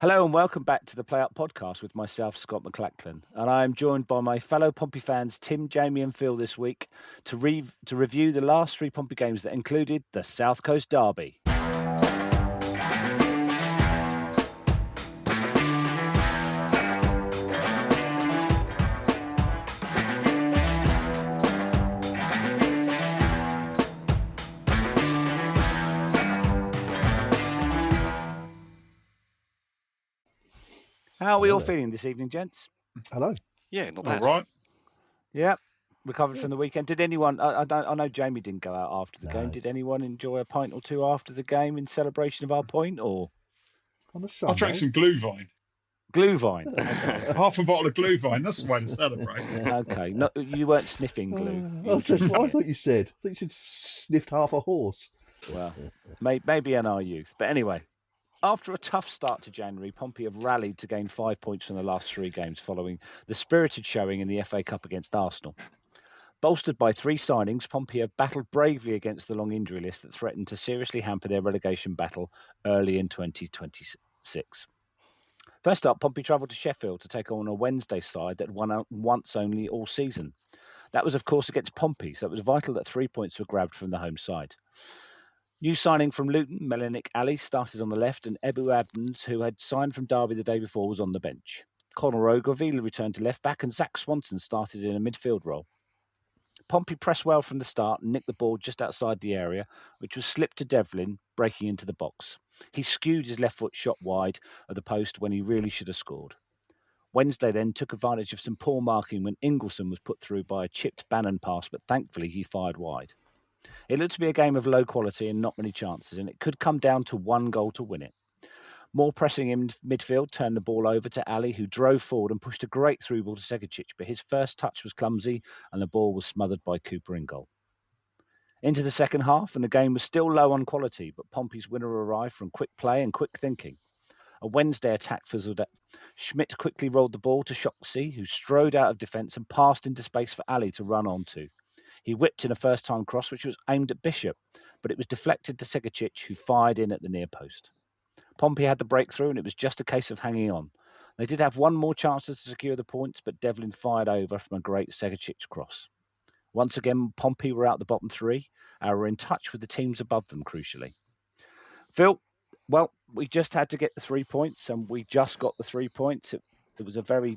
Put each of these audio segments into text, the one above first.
Hello and welcome back to the Play Up podcast with myself, Scott McLachlan. And I am joined by my fellow Pompey fans, Tim, Jamie and Phil this week to review the last three Pompey games that included the South Coast Derby. How are we all feeling this evening, gents? Hello. Yeah, not bad. All right. Yeah, recovered from the weekend. Did anyone? I know Jamie didn't go out after the game. Did anyone enjoy a pint or two after the game in celebration of our point? Or I drank some Glühwein. Glühwein. Okay. Half a bottle of Glühwein. That's the way to celebrate. Okay, no, you weren't sniffing glue. That's what I thought you said. I thought you said sniffed half a horse. Well, maybe in our youth. But anyway, after a tough start to January, Pompey have rallied to gain 5 points from the last three games following the spirited showing in the FA Cup against Arsenal. Bolstered by three signings, Pompey have battled bravely against the long injury list that threatened to seriously hamper their relegation battle early in 2026. First up, Pompey travelled to Sheffield to take on a Wednesday side that won once only all season. That was, of course, against Pompey, so it was vital that 3 points were grabbed from the home side. New signing from Luton, Melinik Ali, started on the left, and Ebu Adams, who had signed from Derby the day before, was on the bench. Conor Ogilvie returned to left back, and Zach Swanson started in a midfield role. Pompey pressed well from the start and nicked the ball just outside the area, which was slipped to Devlin, breaking into the box. He skewed his left foot shot wide of the post when he really should have scored. Wednesday then took advantage of some poor marking when Ingleson was put through by a chipped Bannon pass, but thankfully he fired wide. It looked to be a game of low quality and not many chances, and it could come down to one goal to win it. More pressing in midfield turned the ball over to Ali, who drove forward and pushed a great through ball to Segacic, but his first touch was clumsy and the ball was smothered by Cooper in goal. Into the second half, and the game was still low on quality, but Pompey's winner arrived from quick play and quick thinking. A Wednesday attack fizzled out. Schmidt quickly rolled the ball to Shoxey, who strode out of defence and passed into space for Ali to run onto. He whipped in a first-time cross, which was aimed at Bishop, but it was deflected to Segacic, who fired in at the near post. Pompey had the breakthrough, and it was just a case of hanging on. They did have one more chance to secure the points, but Devlin fired over from a great Segacic cross. Once again, Pompey were out the bottom three and were in touch with the teams above them, crucially. Phil, well, we just had to get the 3 points, and we just got the 3 points. It was a very,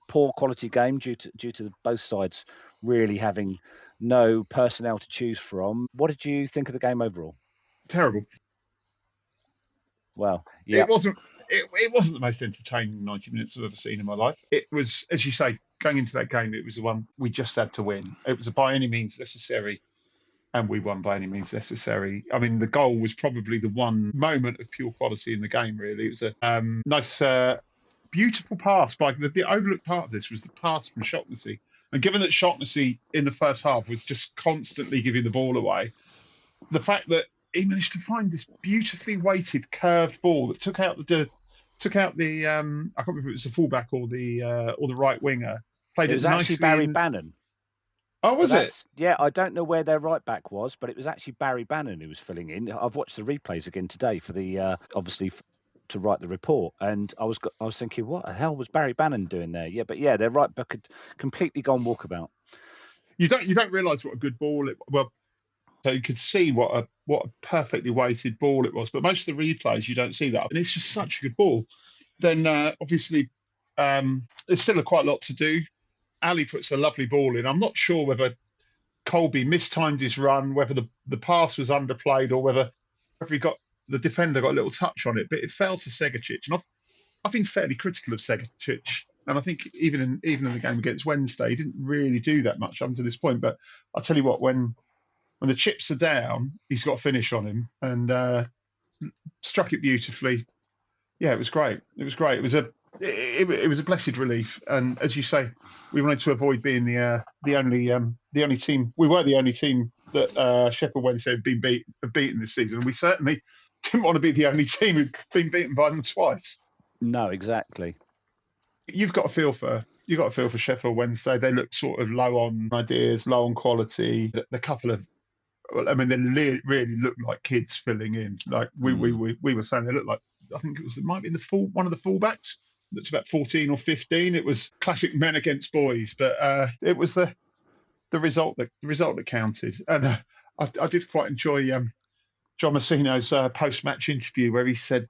poor quality game due to both sides really having no personnel to choose from. What did you think of the game overall? Terrible. Well, yeah. It wasn't the most entertaining 90 minutes I've ever seen in my life. It was, as you say, going into that game, it was the one we just had to win. It was a by any means necessary, and we won by any means necessary. I mean, the goal was probably the one moment of pure quality in the game, really. It was a nice, beautiful pass. The overlooked part of this was the pass from Shocknessy. And given that Shocknessy in the first half was just constantly giving the ball away, the fact that he managed to find this beautifully weighted curved ball that took out the I can't remember if it was the fullback or the right winger. It was actually Barry Bannon. Oh, was it? Yeah, I don't know where their right back was, but it was actually Barry Bannon who was filling in. I've watched the replays again today for the obviously to write the report, and I was thinking, what the hell was Barry Bannon doing there? Yeah, but yeah, their right back had completely gone walkabout. You don't realise what a good ball it. Well, so you could see what a perfectly weighted ball it was, but most of the replays you don't see that, and it's just such a good ball. Then obviously there's still quite a lot to do. Ali puts a lovely ball in. I'm not sure whether Colby mistimed his run, whether the pass was underplayed, or whether the defender got a little touch on it, but it fell to Segacic. And I've been fairly critical of Segacic, and I think even in the game against Wednesday, he didn't really do that much up to this point. But I'll tell you what, when the chips are down, he's got a finish on him, and struck it beautifully. Yeah, it was great. It was great. It was a blessed relief, and as you say, we wanted to avoid being the only team. We were the only team that Sheffield Wednesday have beaten this season, and we certainly didn't want to be the only team who'd been beaten by them twice. No, exactly. You've got a feel for Sheffield Wednesday. They look sort of low on ideas, low on quality. The couple of, I mean, they really look like kids filling in. Like we were saying, they look like I think it might be one of the fullbacks. That's about 14 or 15. It was classic men against boys, but it was the result that counted. And I did quite enjoy John Messino's post-match interview where he said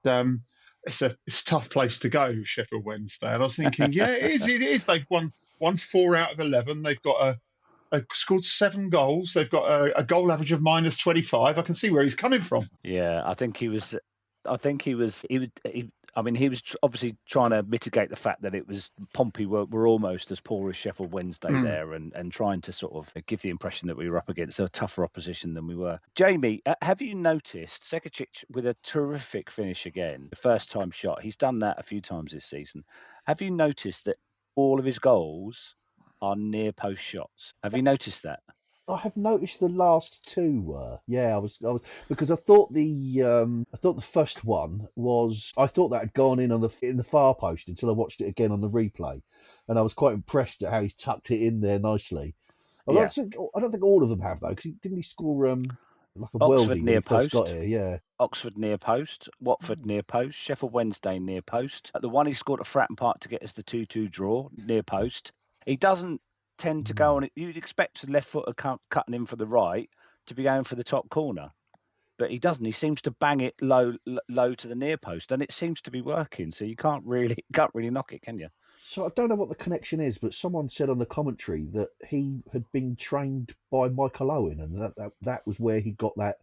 it's a tough place to go, Sheffield Wednesday. And I was thinking, yeah, it is. It is. They've won 4 out of 11. They've got scored 7 goals. They've got a goal average of -25. I can see where he's coming from. Yeah, I think he was obviously trying to mitigate the fact that it was Pompey were almost as poor as Sheffield Wednesday there, and trying to sort of give the impression that we were up against a tougher opposition than we were. Jamie, have you noticed Segicic with a terrific finish again, the first time shot? He's done that a few times this season. Have you noticed that all of his goals are near post shots? Have you noticed that? I have noticed the last 2 were. Yeah, I was because I thought the first one was, I thought that had gone in the far post until I watched it again on the replay, and I was quite impressed at how he's tucked it in there nicely. I don't think all of them have though, because didn't he score like a Oxford worldie near when he first post. got here? Yeah. Oxford near post, Watford near post, Sheffield Wednesday near post. The one he scored at Fratton Park to get us the 2-2 draw, near post. He doesn't tend to go on it. You'd expect a left footer cutting in for the right to be going for the top corner, but he doesn't. He seems to bang it low to the near post, and it seems to be working. So you can't really knock it, can you? So I don't know what the connection is, but someone said on the commentary that he had been trained by Michael Owen, and that was where he got that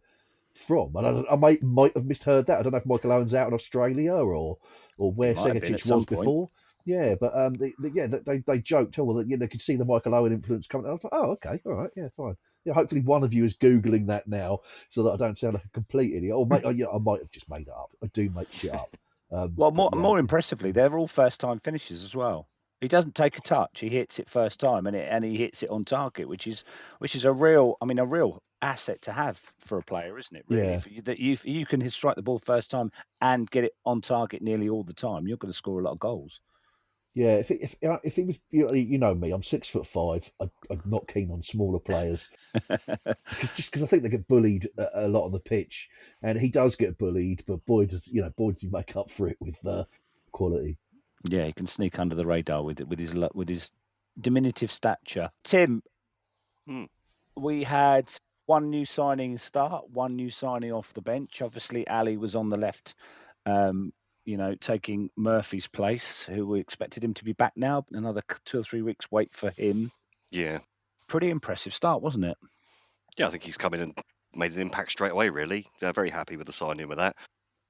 from. And I might have misheard that. I don't know if Michael Owen's out in Australia or where Segicic was before. Yeah, but they joked, they could see the Michael Owen influence coming. I was like, oh, okay, all right, yeah, fine. Yeah, hopefully one of you is Googling that now so that I don't sound like a complete idiot. Or I might have just made it up. I do make shit up. More impressively, they're all first-time finishes as well. He doesn't take a touch; he hits it first time, and he hits it on target, which is a real asset to have for a player, isn't it? Really, if you can strike the ball first time and get it on target nearly all the time, you're going to score a lot of goals. Yeah, if he was, you know me, I'm 6'5". I'm not keen on smaller players, just because I think they get bullied a lot on the pitch, and he does get bullied, but boy does he make up for it with quality. Yeah, he can sneak under the radar with his diminutive stature. Tim, we had one new signing start, one new signing off the bench. Obviously, Ali was on the left. Taking Murphy's place, who we expected him to be back now. Another 2 or 3 weeks wait for him. Yeah. Pretty impressive start, wasn't it? Yeah, I think he's come in and made an impact straight away, really. They're very happy with the signing with that.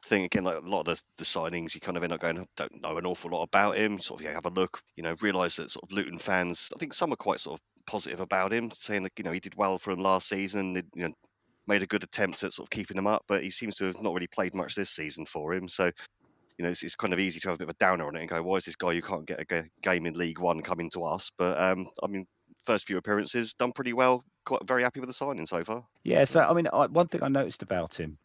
I think, again, like a lot of the signings, you kind of end up going, don't know an awful lot about him. Sort of, have a look, realise that sort of Luton fans, I think some are quite sort of positive about him, saying that, he did well for him last season, made a good attempt at sort of keeping him up, but he seems to have not really played much this season for him. So, it's kind of easy to have a bit of a downer on it and go, why is this guy who can't get a game in League One coming to us? But, first few appearances, done pretty well. Quite very happy with the signing so far. Yeah, so, one thing I noticed about him,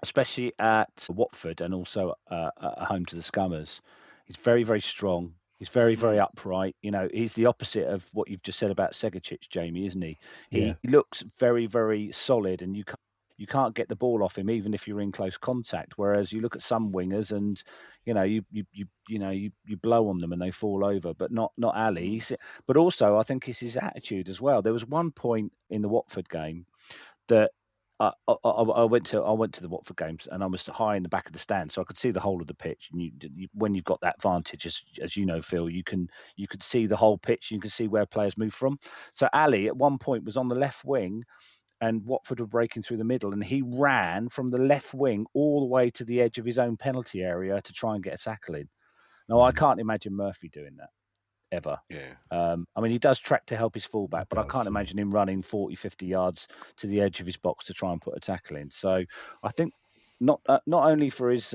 especially at Watford and also at home to the Scummers, he's very, very strong. He's very, very upright. He's the opposite of what you've just said about Segicic, Jamie, isn't he? He looks very, very solid, and you can't get the ball off him even if you're in close contact. Whereas you look at some wingers and you blow on them and they fall over, but not Ali. But also I think it's his attitude as well. There was one point in the Watford game that I went to the Watford games and I was high in the back of the stand, so I could see the whole of the pitch. And you when you've got that vantage, as you know, Phil, you could see the whole pitch. You can see where players move from. So Ali at one point was on the left wing, and Watford were breaking through the middle, and he ran from the left wing all the way to the edge of his own penalty area to try and get a tackle in. Now, I can't imagine Murphy doing that, ever. Yeah. He does track to help his fullback, but I can't imagine him running 40, 50 yards to the edge of his box to try and put a tackle in. So I think not only for his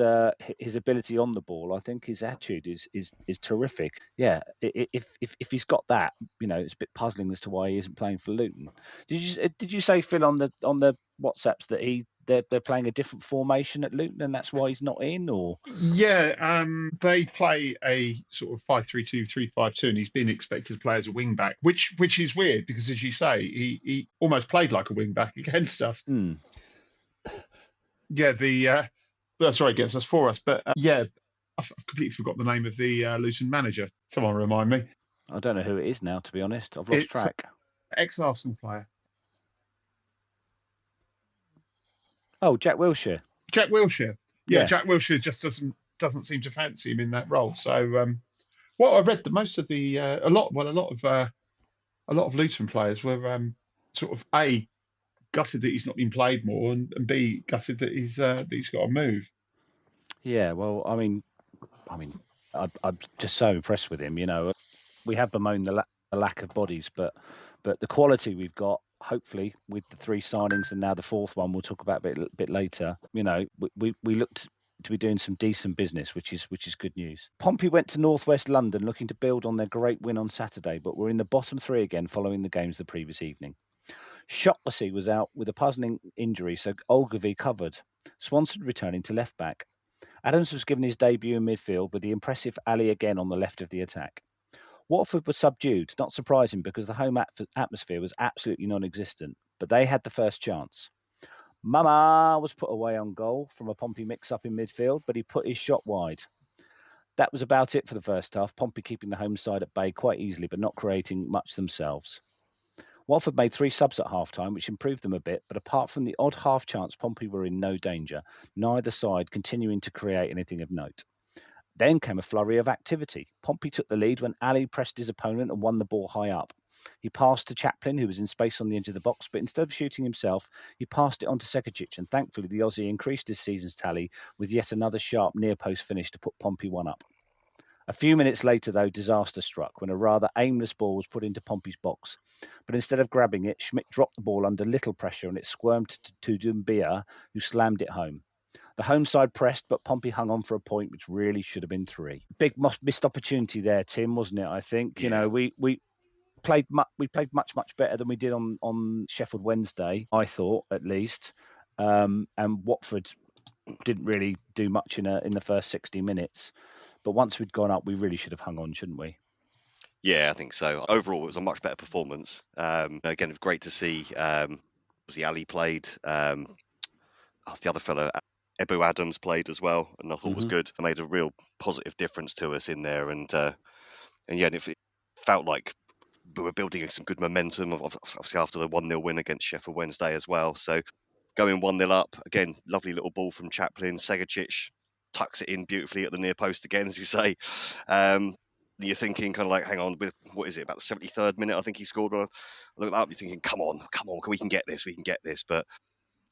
ability on the ball, I think his attitude is terrific. Yeah, if he's got that, it's a bit puzzling as to why he isn't playing for Luton. Did you say, Phil, on the WhatsApps that they're playing a different formation at Luton and that's why he's not in? Or they play a sort of 5-3-2, 3-5-2, and he's been expected to play as a wing back, which is weird because, as you say, he almost played like a wing back against us. Mm. Yeah, against us for us. But yeah, I've completely forgot the name of the Luton manager. Someone remind me. I don't know who it is now, to be honest. I've lost It's track. ex-Arsenal player. Oh, Jack Wilshere. Jack Wilshere. Yeah, Yeah. Jack Wilshere just doesn't seem to fancy him in that role. So well, I read that most of the a lot of Luton players were sort of A, gutted that he's not been played more, and B, gutted that he's got to move. Yeah, well, I mean, I'm just so impressed with him. You know, we have bemoaned the lack of bodies, but the quality we've got, hopefully, with the 3 signings and now the 4th one, we'll talk about a bit later. You know, we looked to be doing some decent business, which is good news. Pompey went to Northwest London looking to build on their great win on Saturday, but were in the bottom 3 again following the games the previous evening. Shottlesey was out with a puzzling injury, so Ogilvie covered. Swanson returning to left back. Adams was given his debut in midfield with the impressive Ali again on the left of the attack. Watford were subdued, not surprising because the home atmosphere was absolutely non-existent, but they had the first chance. Mama was put away on goal from a Pompey mix-up in midfield, but he put his shot wide. That was about it for the first half, Pompey keeping the home side at bay quite easily, but not creating much themselves. Watford made 3 subs at half-time, which improved them a bit, but apart from the odd half-chance, Pompey were in no danger, neither side continuing to create anything of note. Then came a flurry of activity. Pompey took the lead when Ali pressed his opponent and won the ball high up. He passed to Chaplin, who was in space on the edge of the box, but instead of shooting himself, he passed it on to Sekic, and thankfully the Aussie increased his season's tally with yet another sharp near-post finish to put Pompey 1 up. A few minutes later, though, disaster struck when a rather aimless ball was put into Pompey's box. But instead of grabbing it, Schmidt dropped the ball under little pressure and it squirmed to Doumbia, who slammed it home. The home side pressed, but Pompey hung on for a point, which really should have been 3. Big missed opportunity there, Tim, wasn't it? I think you know we played much better than we did on Sheffield Wednesday. I thought, at least, and Watford didn't really do much in the first 60 minutes. But once we'd gone up, we really should have hung on, shouldn't we? Yeah, I think so. Overall, it was a much better performance. Again, it was great to see. Was the Ali played? The other fellow, Ebu Adams, played as well, and I thought was good. It made a real positive difference to us in there, and yeah, it felt like we were building some good momentum. Obviously, after the 1-0 win against Sheffield Wednesday as well. So going 1-0 up again, lovely little ball from Chaplin. Sekic tucks it in beautifully at the near post again, as you say. You're thinking kind of like, hang on, what is it, about the 73rd minute? I think he scored. I look up, you're thinking, come on, we can get this. But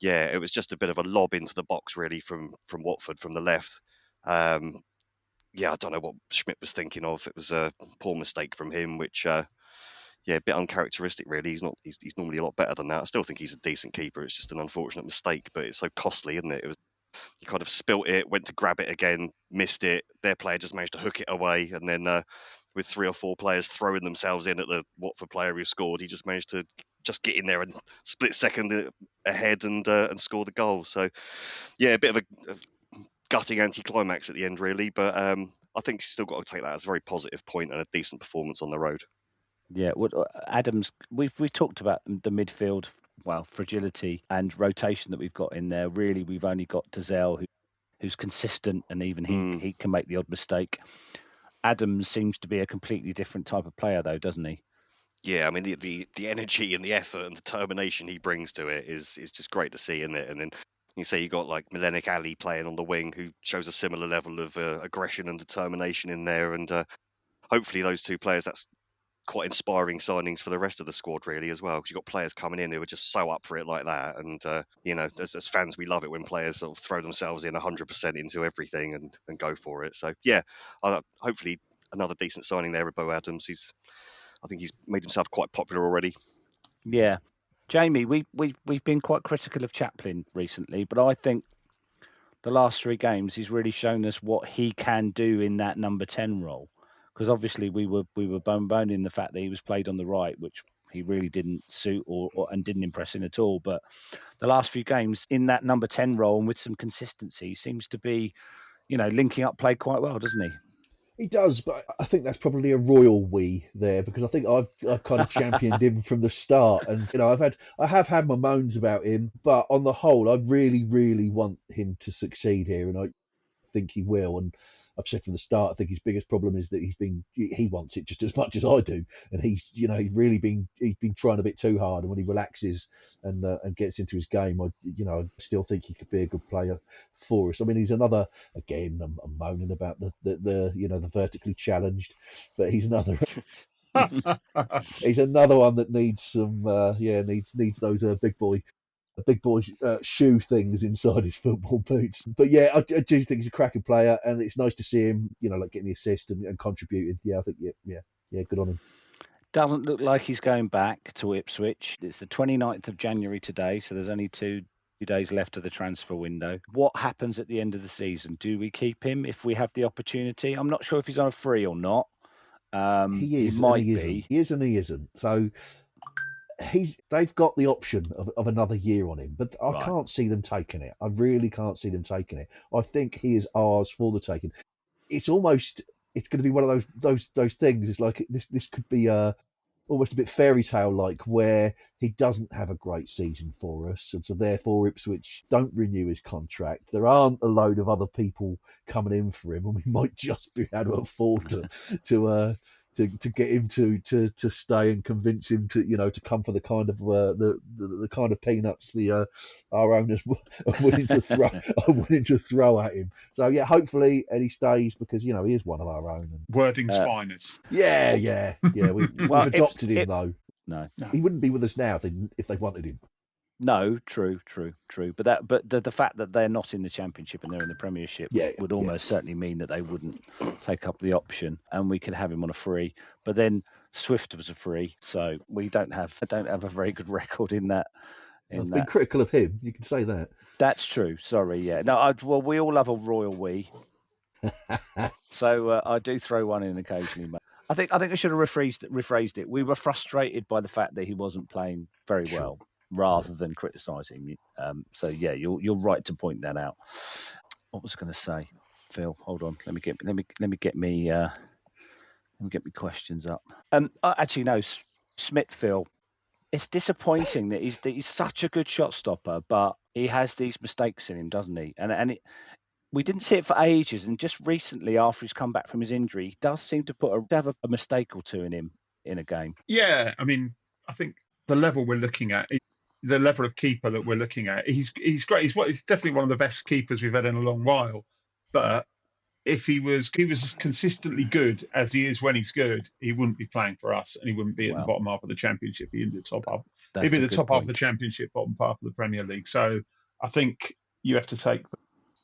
yeah, it was just a bit of a lob into the box, really, from Watford from the left. Yeah, I don't know what Schmidt was thinking of. It was a poor mistake from him, which, yeah, a bit uncharacteristic, really. He's normally a lot better than that. I still think he's a decent keeper. It's just an unfortunate mistake, but it's so costly, isn't it? He kind of spilt it, went to grab it again, missed it. Their player just managed to hook it away, and then with 3 or 4 players throwing themselves in at the Watford player who scored, he just managed to just get in there and split second ahead and score the goal. So, yeah, a bit of a gutting anticlimax at the end, really. But I think she's still got to take that as a very positive point and a decent performance on the road. Yeah, Adams. We've talked about the midfield. Well, fragility and rotation that we've got in there. Really, we've only got Dazelle, who's consistent, and even he can make the odd mistake. Adams seems to be a completely different type of player, though, doesn't he? Yeah, I mean the energy and the effort and determination he brings to it is just great to see, isn't it? And then you say you got like Milenic Ali playing on the wing, who shows a similar level of aggression and determination in there, and hopefully those 2 players, that's quite inspiring signings for the rest of the squad, really, as well, because you've got players coming in who are just so up for it like that. And you know, as fans, we love it when players sort of throw themselves in 100% into everything and go for it. So yeah, hopefully another decent signing there with Bo Adams. I think he's made himself quite popular already. Yeah, Jamie, we've been quite critical of Chaplin recently, but I think the last 3 games he's really shown us what he can do in that number 10 role. Because obviously we were boning the fact that he was played on the right, which he really didn't suit and didn't impress in at all. But the last few games in that number 10 role and with some consistency seems to be, linking up play quite well, doesn't he? He does, but I think that's probably a royal we there, because I think I've kind of championed him from the start, and I have had my moans about him, but on the whole, I really, really want him to succeed here, and I think he will. And I've said from the start, I think his biggest problem is that he wants it just as much as I do, and he's been trying a bit too hard. And when he relaxes and gets into his game, I still think he could be a good player for us. I mean, he's another, again, I'm moaning about the vertically challenged, but he's another. He's another one that needs some needs those big boy shoe things inside his football boots. But yeah, I do think he's a cracking player, and it's nice to see him, getting the assist and contributing. Yeah, I think yeah, good on him. Doesn't look like he's going back to Ipswich. It's the 29th of January today, so there's only 2 days left of the transfer window. What happens at the end of the season? Do we keep him if we have the opportunity? I'm not sure if he's on a free or not. He is, he might and he be. Isn't. He is and he isn't. So they've got the option of another year on him, but I can't see them taking it. I really can't see them taking it. I think he is ours for the taking. It's going to be one of those things. It's like this could be almost a bit fairy tale like, where he doesn't have a great season for us, and so therefore Ipswich don't renew his contract. There aren't a load of other people coming in for him, and we might just be able to afford to get him to stay and convince him to come for the kind of the kind of peanuts our owners are willing to throw at him. So yeah, hopefully Eddie stays, because he is one of our own. Wording's finest. Yeah. We've adopted him though. No, he wouldn't be with us now if they wanted him. No, true. But the fact that they're not in the Championship and they're in the Premiership would almost certainly mean that they wouldn't take up the option, and we could have him on a free. But then Swift was a free, so we don't have a very good record in that. I've been critical of him. You can say that. That's true. Sorry, yeah. No, we all have a royal we. So I do throw one in occasionally, mate. I think I should have rephrased it. We were frustrated by the fact that he wasn't playing very well, rather than criticising. So yeah, you're right to point that out. What was I going to say, Phil? Hold on. Let me get me questions up. Actually, no, Smith, Phil. It's disappointing that he's such a good shot stopper, but he has these mistakes in him, doesn't he? We didn't see it for ages, and just recently, after he's come back from his injury, he does seem to have a mistake or two in him in a game. Yeah, I mean, I think the level we're looking at, the level of keeper that we're looking at, he's great. He's definitely one of the best keepers we've had in a long while. But if he was consistently good as he is when he's good, he wouldn't be playing for us, and he wouldn't be at the bottom half of the Championship. He'd be in the top half. He'd be the top half of the Championship, bottom half of the Premier League. So I think you have to take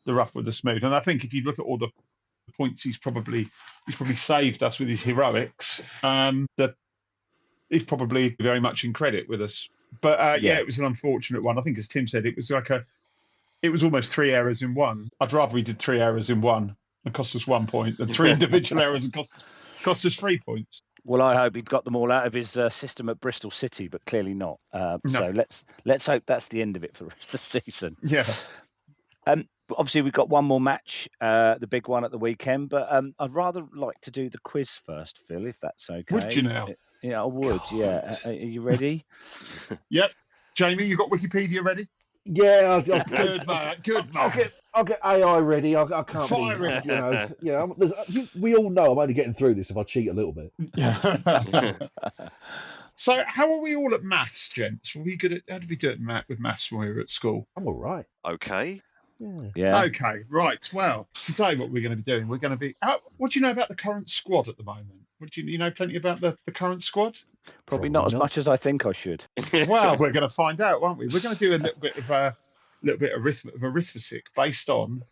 the rough with the smooth. And I think if you look at all the points he's probably saved us with his heroics, that he's probably very much in credit with us. But it was an unfortunate one. I think, as Tim said, it was almost 3 errors in one. I'd rather he did 3 errors in one and cost us 1 point than 3 individual errors and cost us 3 points. Well, I hope he'd got them all out of his system at Bristol City, but clearly not. No. So let's hope that's the end of it for the rest of the season. Yeah. Obviously, we've got one more match, the big one at the weekend, but I'd rather like to do the quiz first, Phil, if that's okay. Would you now? Yeah, I would, yeah. Are you ready? Yep. Jamie, you got Wikipedia ready? Yeah, good man. I'll get AI ready. I can't Fire be, we all know I'm only getting through this if I cheat a little bit. So, how are we all at maths, gents? Were we good at? How did we do it with maths when we were at school? I'm all right. Okay. Yeah. Okay. Right. Well, today what we're going to be doing, we're going to be. What do you know about the current squad at the moment? What do you know plenty about the current squad? Probably not as much as I think I should. Well, we're going to find out, won't we? We're going to do a little bit of arithmetic based on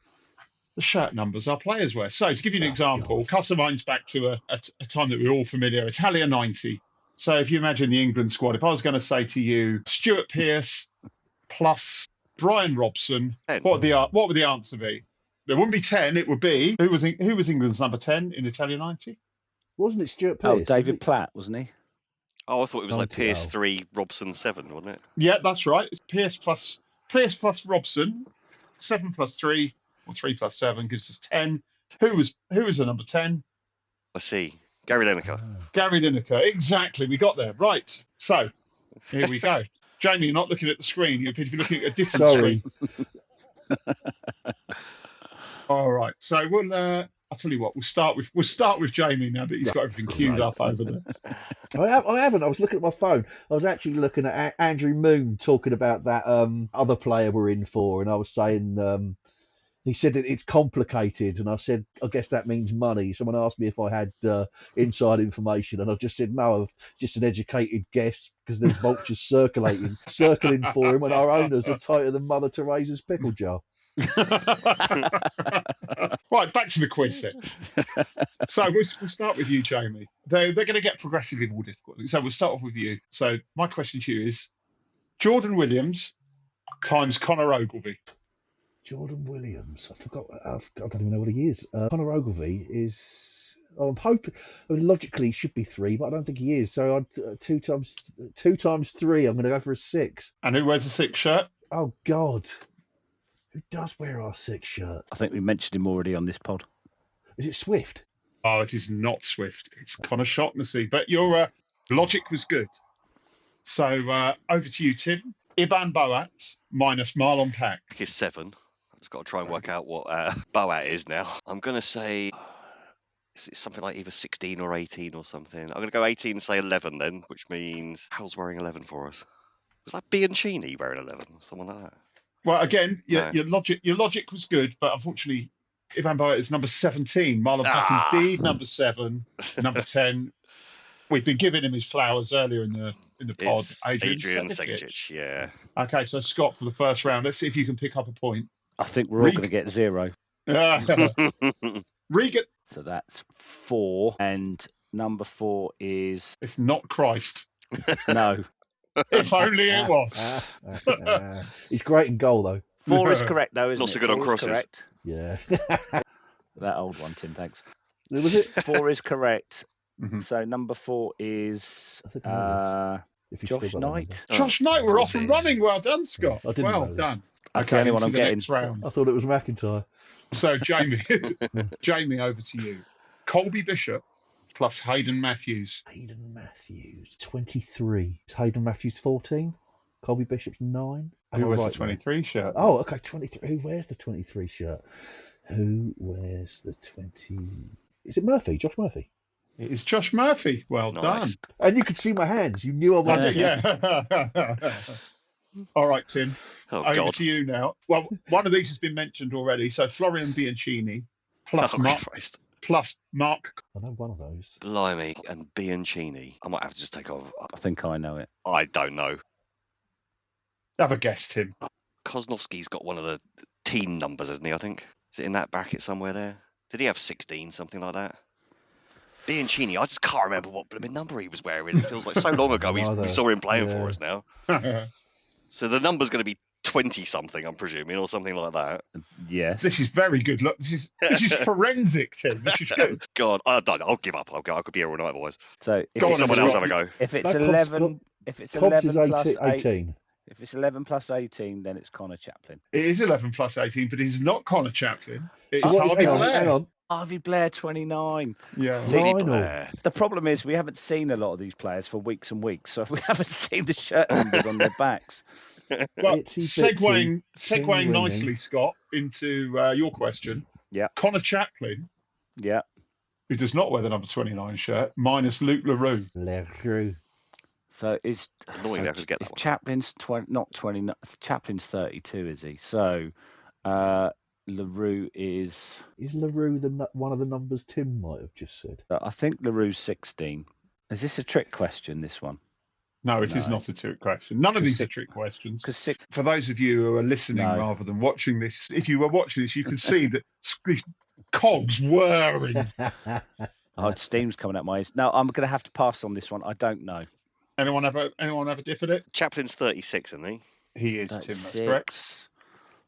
the shirt numbers our players wear. So, to give you an example, cast our minds back to a time that we're all familiar, Italia 90. So, if you imagine the England squad, if I was going to say to you, Stuart Pearce plus Brian Robson, 10. what would the answer be? There wouldn't be 10. It would be who was England's number 10 in Italia 90? Wasn't it Stuart Pearce? Oh, David Platt, wasn't he? Oh, I thought it was like Pearce 3, Robson 7, wasn't it? Yeah, that's right. It's Pearce plus Robson, 7 plus 3, or 3 plus 7 gives us 10. Who was the number 10? I see. Gary Lineker. Gary Lineker. Exactly. We got there. Right. So here we go. Jamie, you're not looking at the screen. You appear to be looking at a different Sorry. screen. All right. So we'll. I'll tell you what. We'll start with Jamie now that he's got everything queued up over there. I haven't. I was looking at my phone. I was actually looking at Andrew Moon talking about that other player we're in for, and I was saying he said it's complicated, and I said I guess that means money. Someone asked me if I had inside information, and I just said no, I've just an educated guess because there's vultures circling for him, and our owners are tighter than Mother Teresa's pickle jar. Right, back to the quiz then. So we'll start with you, Jamie. They're going to get progressively more difficult. So we'll start off with you. So my question to you is Jordan Williams times Conor Ogilvie. Jordan Williams. I forgot. I don't even know what he is. Conor Ogilvie is. Oh, I'm hoping. I mean, logically, he should be 3, but I don't think he is. So I'd 2 times 3. I'm going to go for a 6. And who wears a 6 shirt? Oh God, who does wear our 6 shirt? I think we mentioned him already on this pod. Is it Swift? Oh, it is not Swift. It's Conor Shaughnessy. But your logic was good. So over to you, Tim. Iban Boat minus Marlon Pack. He's 7. I've just got to try and work out what Boat is now. I'm going to say it's something like either 16 or 18 or something. I'm going to go 18 and say 11 then, which means Hal's wearing 11 for us. Was that Bianchini wearing 11 or someone like that? Well, again, your logic was good, but unfortunately, Iban Boat is number 17. Marlon Pack indeed number 7. Number 10. We've been giving him his flowers earlier in the pod. It's Adrian Segic, yeah. Okay, so Scott for the first round. Let's see if you can pick up a point. I think we're all going to get 0. Regan. So that's 4. And number 4 is... It's not Christ. No. If only it was. He's great in goal, though. 4 is correct, though, isn't Not so it? good on 4 is crosses. correct. Yeah. That old one, Tim, thanks. Who was it? 4 is correct. Mhm. So number 4 is I think I know if you've Josh still got that Knight. Josh Knight, we're off and running. Well done, Scott. I didn't Well know that. done. That's the only one into I'm the getting. next round. I thought it was McIntyre. So, Jamie, over to you. Colby Bishop plus Hayden Matthews. Hayden Matthews, 23. Is Hayden Matthews 14? Colby Bishop's 9. Who wears the 23 shirt? Oh, okay, 23. Who wears the 23 shirt? Who wears the 20? Is it Murphy? Josh Murphy? It is Josh Murphy. Well done. Nice. And you could see my hands. You knew I wanted. Yeah. All right, Tim. Oh, Over God. to you now. Well, one of these has been mentioned already. So Florian Bianchini plus Oh, Mark. Christ. Plus Mark. I know one of those. Blimey and Bianchini. I might have to just take off. I think I know it. I don't know. Have a guess, Tim. Kosnovsky's got one of the teen numbers, hasn't he, I think? Is it in that bracket somewhere there? Did he have 16, something like that? Bianchini, I just can't remember what blooming number he was wearing. It feels like so long ago we saw him playing for us now. So the number's going to be 20-something, I'm presuming, or something like that. Yes. This is very good. Look, this is forensic, Tim. This is good. God, I'll give up. I could be here all night otherwise. So if Go on, it's, Someone else have a go. if it's No, 11, if it's Cobbs 11 is plus 18. if it's 11 plus 18, then it's Connor Chaplin. It is 11 plus 18, but he's not Connor Chaplin. It's So what is- Harvey hang on, Blair. hang on. Harvey Blair, 29. Yeah. See, Harvey Lionel. Blair. The problem is we haven't seen a lot of these players for weeks and weeks, so we haven't seen the shirt numbers on their backs. Well, Itsy segueing ring. nicely, Scott, into your question. Yeah. Connor Chaplin, Yeah. who does not wear the number 29 shirt, minus Luke LaRue. Leroux. So is Annoying we have to get that if one. Chaplin's not 20, Chaplin's 32, is he? So LaRue is. Is Leroux one of the numbers Tim might have just said? I think LaRue's 16. Is this a trick question? This one? No, it is No. not a trick question. None of these are Six- trick questions. Because 6. For those of you who are listening No. rather than watching this, if you were watching this, you could see that these cogs whirring. Oh, steam's coming out my ears. No, I'm going to have to pass on this one. I don't know. Anyone have a diff at it? Chaplin's 36, isn't he? He is, Tim. That's correct.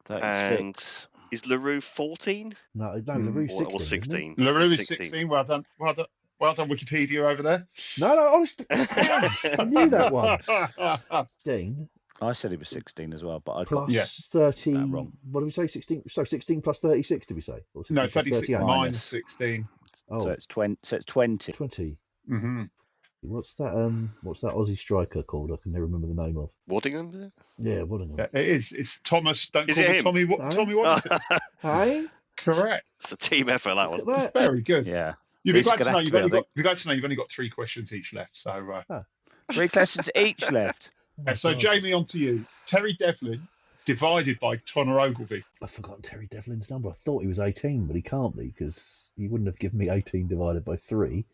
36. Is LaRue 14? No, Hmm. Leroux's 16. Or 16? LaRue is 16. 16. Well done. Well done, Wikipedia over there. No, honestly, I knew that one. 16 I said he was 16 as well, but I got plus Yeah. 30. that wrong. What did we say? 16. So 16 plus 36, did we say? Or 16 No, plus 36 38? minus 16. Oh, So it's 20. So it's 20. 20. Mm-hmm. What's that Aussie striker called? I can never remember the name of. Waddingham, is it? Yeah, Waddingham. Yeah, it is. It's Thomas. Don't Is call it me him? Tommy. No. Tommy Waddington. Hey, Correct. It's a team effort, that look one. at that. Very good. Yeah. You'll be It's glad to gonna know have you've to be, only I think. got. Be glad to know you've only got 3 questions each left. So, 3 questions each left. so Jamie, on to you. Terry Devlin divided by Conor Ogilvie. I've forgotten Terry Devlin's number. I thought he was 18, but he can't be because he wouldn't have given me 18 divided by 3.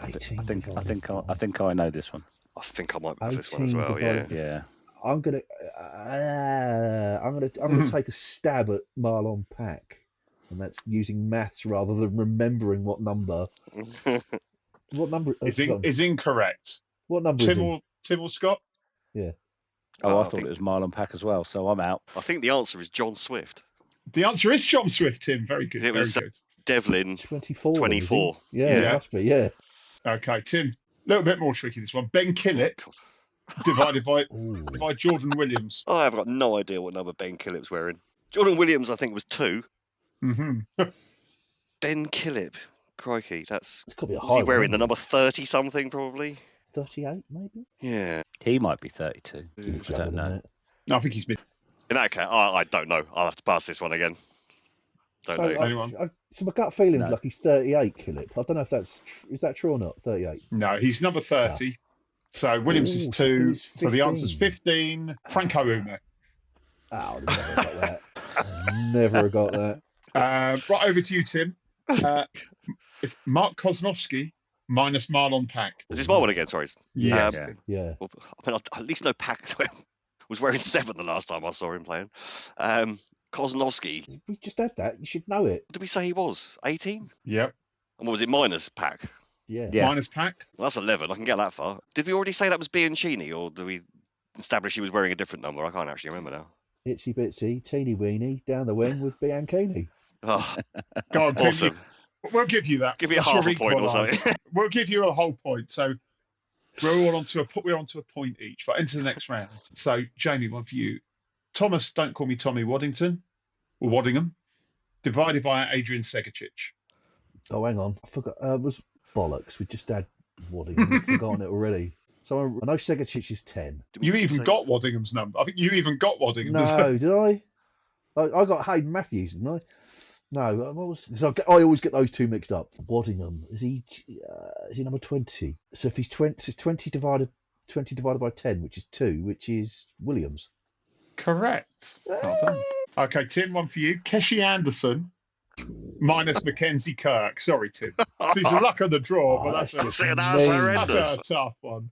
I think I know this one. I think I might have this one as well. 18 Yeah. divided- Yeah. I'm gonna take a stab at Marlon Pack, and that's using maths rather than remembering what number. What number Is incorrect. What number is he? Tim or Scott? Yeah. Oh, I I thought think- it was Marlon Pack as well, so I'm out. I think the answer is John Swift. The answer is John Swift, Tim. Very good. It was, very good. Devlin, 24. then, is he? 24. Yeah, Yeah. it must be. Yeah. Okay, Tim. A little bit more tricky, this one. Ben Killip God. divided Ooh. by Jordan Williams. I have got no idea what number Ben Killip's wearing. Jordan Williams, I think, was 2. Mm-hmm. Ben Killip, crikey, It's got to be a high was he one, wearing the isn't number 30 something probably? 38 maybe. Yeah. He might be 32. He's I younger don't than know. that. No, I think he's mid. In that case, I don't know. I'll have to pass this one again. Don't know. Anyone? So my gut feeling's No. like he's 38, Killip. I don't know if is that true or not. 38. No, he's number 30. So Williams Ooh, is so 2. he's So the answer's 15. 15. Franco Uma. Oh, I never got that. Never got that. Right over to you, Tim. It's Mark Kozlowski minus Marlon Pack. Is this my one again? Sorry. Yes. Yeah. Tim. Yeah. Well, I mean, I at least know Pack was wearing 7 the last time I saw him playing. Kozlowski, We just had that. You should know it. what did we say he was? 18? Yep. And what was it, minus Pack? Yeah. Yeah. Minus Pack. Well, that's 11. I can get that far. Did we already say that was Bianchini, or did we establish he was wearing a different number? I can't actually remember now. Itsy bitsy, teeny weeny, down the wing with Bianchini. Oh, Go on, Tim. awesome. We'll give you that. Give me a That's half your a point or equaliser. something. We'll give you a whole point. So we're on to a point each. Right, into the next round. So Jamie, one for you. Thomas, don't call me Tommy Waddington or Waddingham, divided by Adrian Segicic. Oh, hang on. I forgot. It was bollocks. We just had Waddingham. I've forgotten it already. So I know Segicic is 10. Did we You just even say- got Waddingham's number. I think you even got Waddingham. as well. No, did I? I got Hayden Matthews, didn't I? No, what was? Because I always get those two mixed up. Waddingham, is he number 20? So if he's 20, 20 divided by 10, which is 2, which is Williams. Correct. Well done. Okay, Tim, one for you. Keshi Anderson minus Mackenzie Kirk. Sorry, Tim. These are luck of the draw, but that's just that's mean. horrendous. a tough one.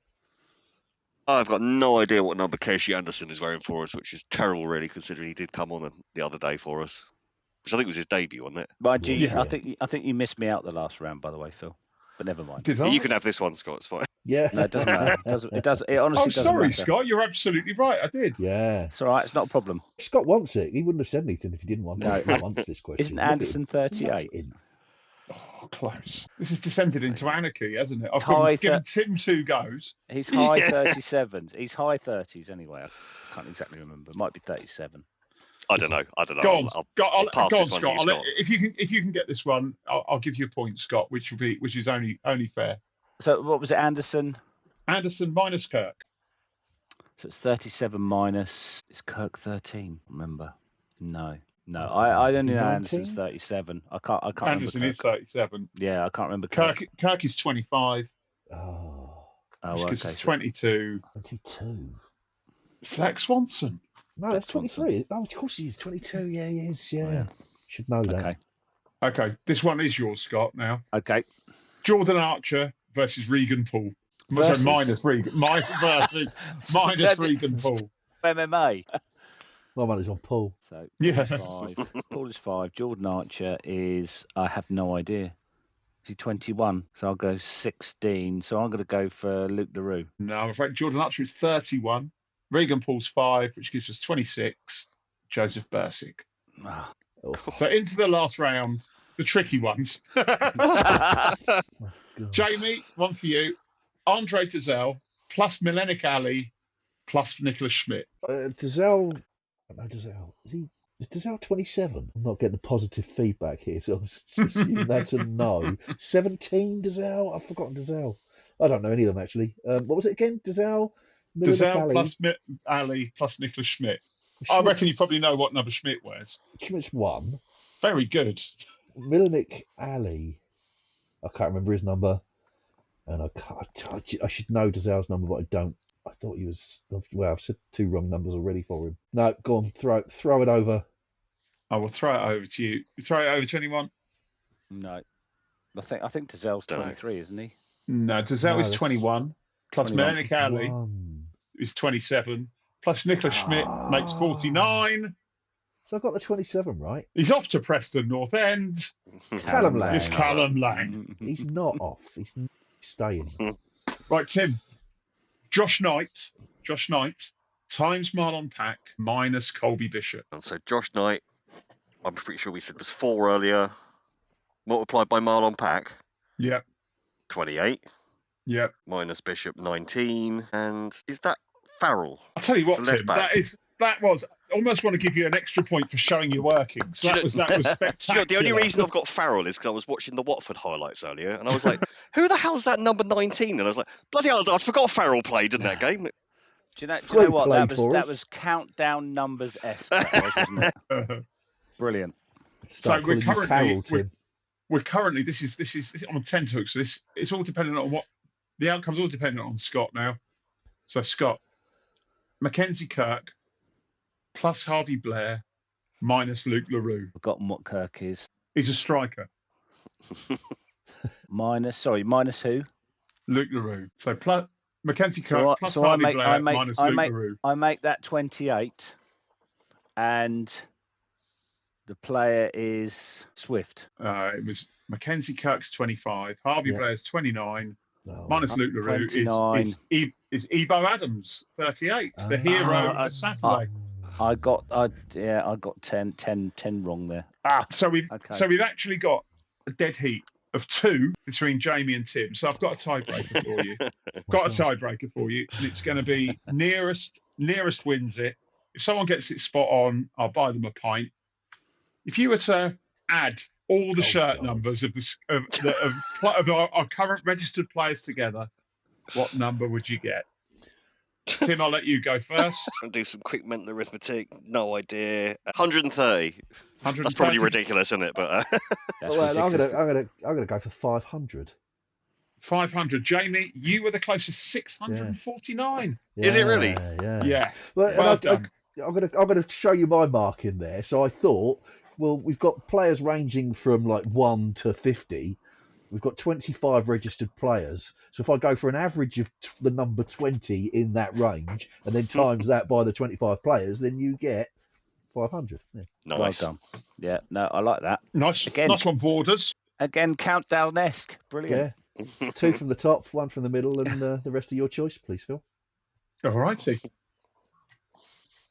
I've got no idea what number Casey Anderson is wearing for us, which is terrible, really, considering he did come on the other day for us, which I think was his debut, wasn't it? Mind you, Yeah. I think you missed me out the last round, by the way, Phil. But never mind. Did I? You can have this one, Scott. It's fine. Yeah. No, it doesn't matter. It honestly Oh, doesn't sorry, matter. Scott. You're absolutely right. I did. Yeah. It's all right. It's not a problem. Scott wants it. He wouldn't have said anything if he didn't want No. it. He wants this question. Isn't Look at Anderson him. 38? Look at him. Oh, close. This has descended into anarchy, hasn't it? I've Tie given Tim 2 goes. He's high Yeah. 37s. He's high 30s anyway. I can't exactly remember. It might be 37. I don't know. Go on, I'll Scott. pass Go on, this one to Scott. you, Scott. If you can get this one, I'll give you a point, Scott, which is only fair. So what was it, Anderson? Anderson minus Kirk. So it's 37 minus. Is Kirk 13? Remember? No. I only know 19? Anderson's 37. I can't Anderson remember is Kirk. 37. Yeah, I can't remember Kirk. Kirk is 25. Oh, Oh, Because okay. he's 22. 22. Zach Swanson. No, that's Johnson. 23. Oh, of course he is. 22. Yeah, he is. Yeah. Yeah. Should know that. Okay. Okay, this one is yours, Scott, now. Okay. Jordan Archer versus Regan Paul. Versus. Minus Regan. Versus minus Regan Paul. MMA. My money's on Paul. So Yeah. 5. Paul is 5. Jordan Archer is, I have no idea. Is he 21? So I'll go 16. So I'm going to go for Luke LaRue. No, I'm afraid Jordan Archer is 31. Regan Paul's 5, which gives us 26. Joseph Bursick. Ah. Oh, So into the last round, the tricky ones. God. Jamie, one for you. Andre Tazell plus Milenik Ali plus Nicholas Schmidt. Dazelle. I don't know Dazelle. Is he Is Dazal 27? I'm not getting positive feedback here, so I'm just using that to know. 17 Dazal? I've forgotten Dazal. I don't know any of them actually. What was it again? Dazal, Dazelle Ali. plus Ali plus Nicholas Schmidt. I reckon you probably know what number Schmidt wears. Schmidt's 1. Very good. Milanik Ali. I can't remember his number, and I should know Dazal's number, but I don't. I thought he was. Well, I've said 2 wrong numbers already for him. No, go on, throw it over. I will throw it over to you. Throw it over to anyone? No. I think Dazell's 23, isn't he? No, Dazelle is 21. Plus 21. Milanik Ali is 27. Plus Nicholas Schmidt makes 49. So I got the 27 right. He's off to Preston North End. Callum Lang. It's Callum Lang. He's not off. He's staying. Right, Tim. Josh Knight times Marlon Pack minus Colby Bishop. And so Josh Knight, I'm pretty sure we said was 4 earlier. Multiplied by Marlon Pack. Yep. 28. Yep. Minus Bishop 19. And is that Farrell? I'll tell you what, Tim. Back. That was. I almost want to give you an extra point for showing your workings. That was spectacular. The only reason I've got Farrell is because I was watching the Watford highlights earlier, and I was like, "Who the hell's that number 19?" And I was like, "Bloody hell! I forgot Farrell played in that game." Do you know what? That was countdown numbers esque, wasn't it? Brilliant. So we're currently this is on a tenterhook. So it's all dependent on what the outcome's all dependent on Scott now. So Scott, Mackenzie Kirk plus Harvey Blair minus Luke LaRue. Forgotten what Kirk is. He's a striker. Minus who? Luke LaRue. So plus Mackenzie Kirk plus Harvey Blair minus Luke LaRue. I make that 28, and the player is Swift. It was Mackenzie Kirk's 25, Harvey Blair's 29, minus Luke LaRue is Evo Adams, 38, the hero of Saturday. I got 10 wrong there. So we've actually got a dead heat of 2 between Jamie and Tim. So I've got a tiebreaker for you. And it's going to be nearest wins it. If someone gets it spot on, I'll buy them a pint. If you were to add all the shirt numbers of our current registered players together, what number would you get? Tim, I'll let you go first. I'll do some quick mental arithmetic. No idea. 130. That's probably ridiculous, isn't it? But I'm gonna go for 500. 500. Jamie, you were the closest. 649. Yeah. Is it really? Yeah. Well done. I'm gonna show you my mark in there. So I thought, well, we've got players ranging from like 1 to 50. We've got 25 registered players. So if I go for an average of the number 20 in that range and then times that by the 25 players, then you get 500. Yeah. Nice. Well done. Yeah, no, I like that. Nice one, Borders. Again, countdown-esque. Brilliant. Yeah. 2 from the top, 1 from the middle, and the rest of your choice, please, Phil. All righty.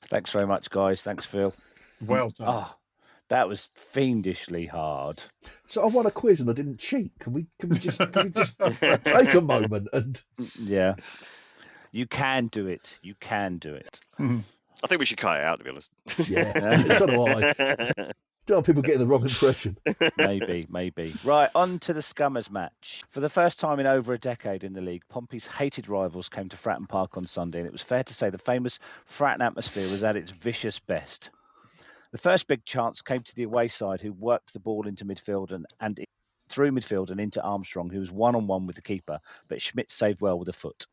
Thanks very much, guys. Thanks, Phil. Well done. Oh, that was fiendishly hard. So I won a quiz and I didn't cheat. Can we just take a moment and? Yeah, you can do it. You can do it. I think we should cut it out, to be honest. Yeah, so do I. Don't want people getting the wrong impression. Maybe. Right, on to the Scummers match. For the first time in over a decade in the league, Pompey's hated rivals came to Fratton Park on Sunday, and it was fair to say the famous Fratton atmosphere was at its vicious best. The first big chance came to the away side, who worked the ball into midfield and through midfield and into Armstrong, who was one-on-one with the keeper, but Schmidt saved well with a foot.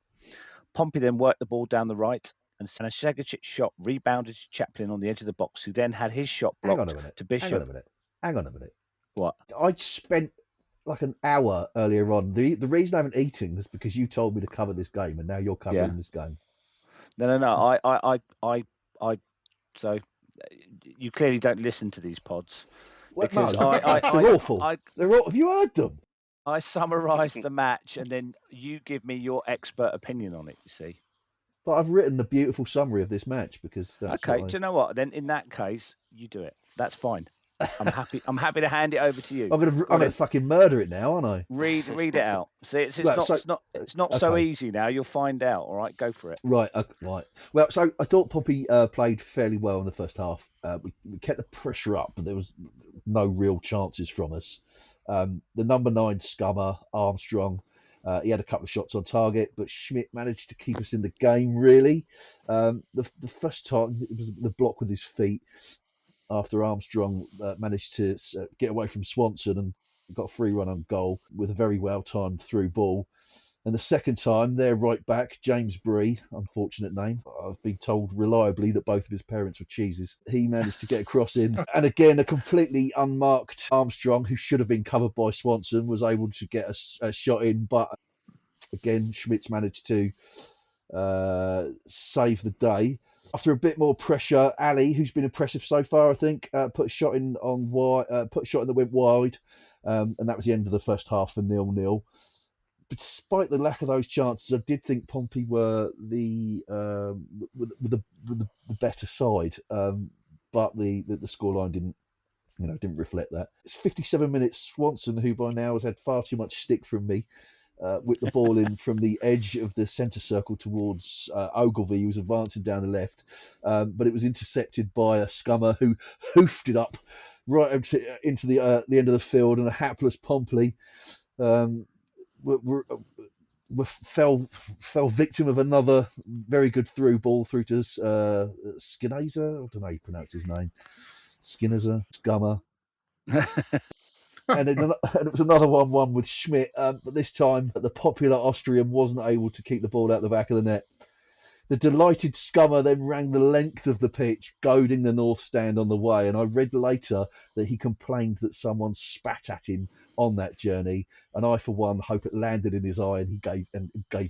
Pompey then worked the ball down the right, and Segacic shot rebounded to Chaplin on the edge of the box, who then had his shot blocked to Bishop. Hang on a minute. What? I spent like an hour earlier on. The reason I haven't eaten is because you told me to cover this game, and now you're covering this game. No. So you clearly don't listen to these pods. Because they're awful. They're awful. Have you heard them? I summarised the match, and then you give me your expert opinion on it, you see. But I've written the beautiful summary of this match because that's okay. Do you know what? Then in that case, you do it. That's fine. I'm happy to hand it over to you. I'm gonna fucking murder it now, aren't I? Read it out. See, it's Well, not so okay. easy now. You'll find out. All right, go for it. Right. Well, so I thought Pompey played fairly well in the first half. We kept the pressure up, but there was no real chances from us. The number 9 scummer, Armstrong, he had a couple of shots on target, but Schmidt managed to keep us in the game, really. The first time, it was the block with his feet after Armstrong managed to get away from Swanson and got a free run on goal with a very well-timed through ball. And the second time, their right back, James Bree, unfortunate name, I've been told reliably that both of his parents were cheeses. He managed to get a cross in. And again, a completely unmarked Armstrong, who should have been covered by Swanson, was able to get a shot in. But again, Schmitz managed to save the day. After a bit more pressure, Ali, who's been impressive so far, I think, put a shot in that went wide. And that was the end of the first half for 0-0. But despite the lack of those chances, I did think Pompey were the better side, but the scoreline didn't reflect that. It's 57 minutes. Swanson, who by now has had far too much stick from me, whipped the ball in from the edge of the centre circle towards Ogilvie, who was advancing down the left, but it was intercepted by a scummer who hoofed it up right into the end of the field, and a hapless Pompey fell victim of another very good through ball through to Skinnazer. I don't know how you pronounce his name. Scummer. And it was another 1-1 with Schmidt, but this time the popular Austrian wasn't able to keep the ball out the back of the net. The delighted scummer then ran the length of the pitch, goading the North Stand on the way, and I read later that he complained that someone spat at him on that journey, and I, for one, hope it landed in his eye and he gave